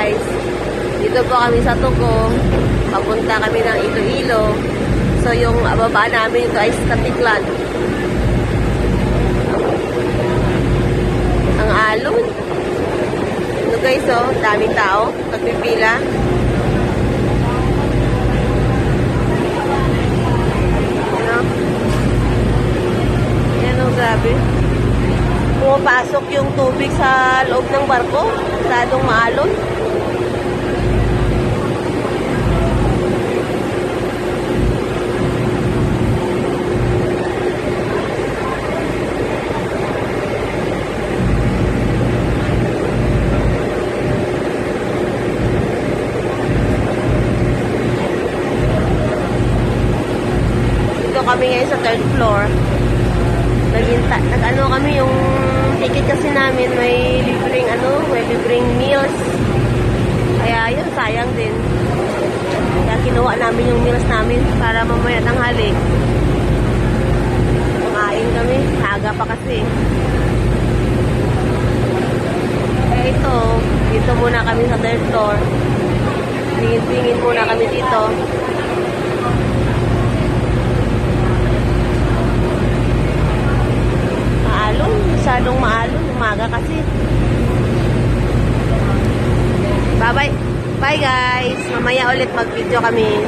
guys. Dito po kami sa Tugo. Papunta kami ng Iloilo. So yung baba namin ito ay sa Tiklan. Ang alon. Ano guys, oh, daming tao. Nagpipila. Ano? Yan, oh, grabe. Pumapasok yung tubig sa loob ng barko. Masyadong maalon. Dito kami ngayon sa third floor. Nag-ano kami yung ticket kasi namin, may libreng meals. Kaya yun, sayang din. Kaya kinuha namin yung meals namin para mamaya tanghali. Kumain kami, haga pa kasi. Kaya ito, dito muna kami sa third floor. Tingin muna kami dito. Masyadong maalon, umaga kasi. Bye-bye. Bye guys. Mamaya ulit mag-video kami.